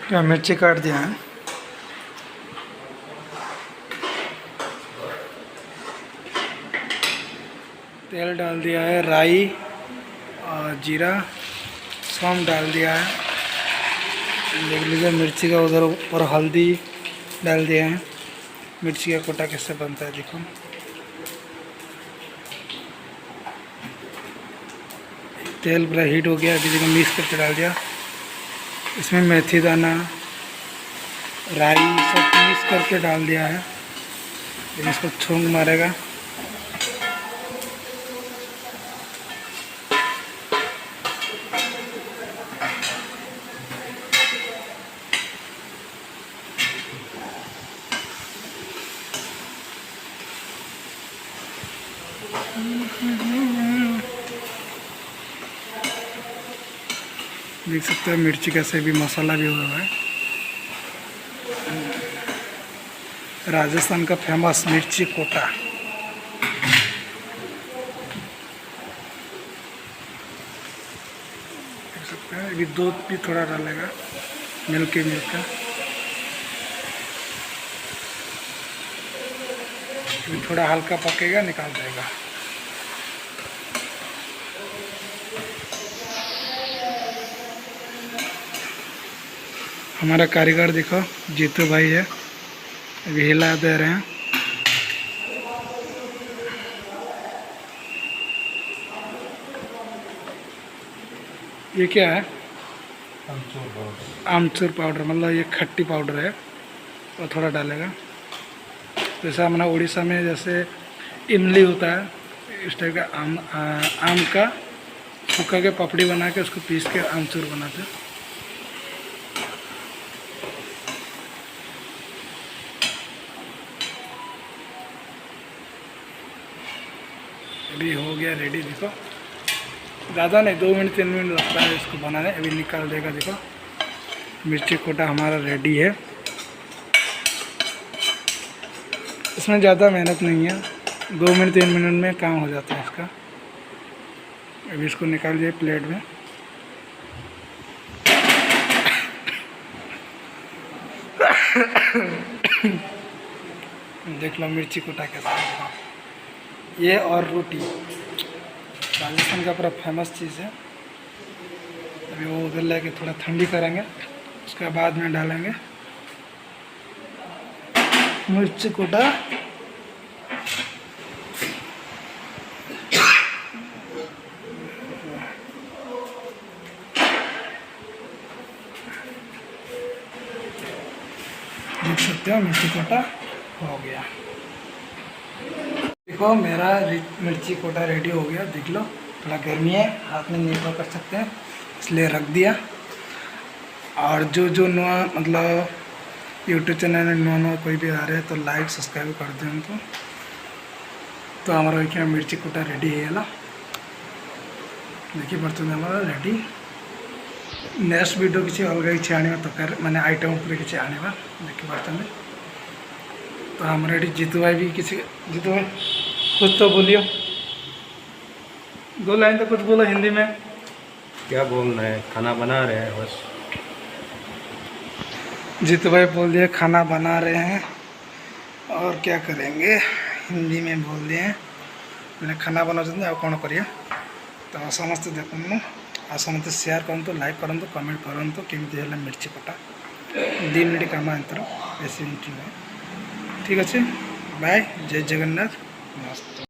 क्या मिर्ची काट दिया है। तेल डाल दिया है, राई और जीरा सौंफ डाल दिया है। देख लीजिए मिर्ची का उधर ऊपर हल्दी डाल दिया है। मिर्ची का कोटा कैसे बनता है देखो। तेल पूरा हीट हो गया, अभी देखो मिक्स करके डाल दिया। इसमें मेथी दाना राई सब मिक्स करके डाल दिया है। फिर इसको छौंक मारेगा। देख सकते हैं मिर्ची कैसे भी मसाला भी हुआ है। राजस्थान का फेमस मिर्ची कोटा। देख सकते हैं अभी दूध भी थोड़ा डालेगा, मिल्क का। अभी थोड़ा हल्का पकेगा, निकाल देगा। हमारा कारीगर देखो जीतू भाई है, अभी हिला दे रहे हैं। ये क्या है? आमचूर पाउडर, मतलब ये खट्टी पाउडर है, और थोड़ा डालेगा। जैसा हमारा उड़ीसा में जैसे इमली होता है, इस टाइप का आम का सूखा के पपड़ी बना के उसको पीस के आमचूर बनाते हैं। अभी हो गया रेडी। देखो ज़्यादा नहीं, 2 मिनट 3 मिनट लगता है इसको बनाने। अभी निकाल देगा। देखो मिर्ची कोटा हमारा रेडी है। इसमें ज़्यादा मेहनत नहीं है, 2 मिनट 3 मिनट में काम हो जाता है इसका। अभी इसको निकाल दिए प्लेट में। देख लो मिर्ची कोटा कैसा है। ये और रोटी राजस्थान का पूरा फेमस चीज़ है। अभी वो उधर लेके थोड़ा ठंडी करेंगे, उसके बाद में डालेंगे मिर्ची कोटा। देख सकते हो मिर्ची कोटा हो गया। देखो मेरा मिर्ची कोटा रेडी हो गया। देख लो थोड़ा गर्मी है, हाथ में नहीं पकड़ सकते हैं, इसलिए रख दिया। और जो नया मतलब यूट्यूब चैनल में नया कोई भी आ रहे हैं तो लाइक सब्सक्राइब कर दें उनको। तो हमारा क्या मिर्ची कोटा रेडी है ना, देखिए बर्तन हमारा रेडी। नेक्स्ट वीडियो किसी अलग किसी आने तो कर मैंने आइटम ऊपर किसी आने देखिए बर्तन में। तो हमारे जीतू भाई भी किसी, जीतू भाई कुछ तो बोलियो, 2 लाइन तो कुछ बोलो हिंदी में। क्या बोलना है, खाना बना रहे हैं बस। जीतू भाई बोल दिए खाना बना रहे हैं, और क्या करेंगे, हिंदी में बोल दिए मैंने खाना बनाते आ कौन करिए। तो समस्त देखूँ आ समस्त शेयर करते, लाइक करते, कमेंट करते केमती है मिर्ची कोटा। 2 मिनट काम अंतर, बेस मिनट नहीं। ठीक अच्छे, बाय, जय जगन्नाथ, मस्त।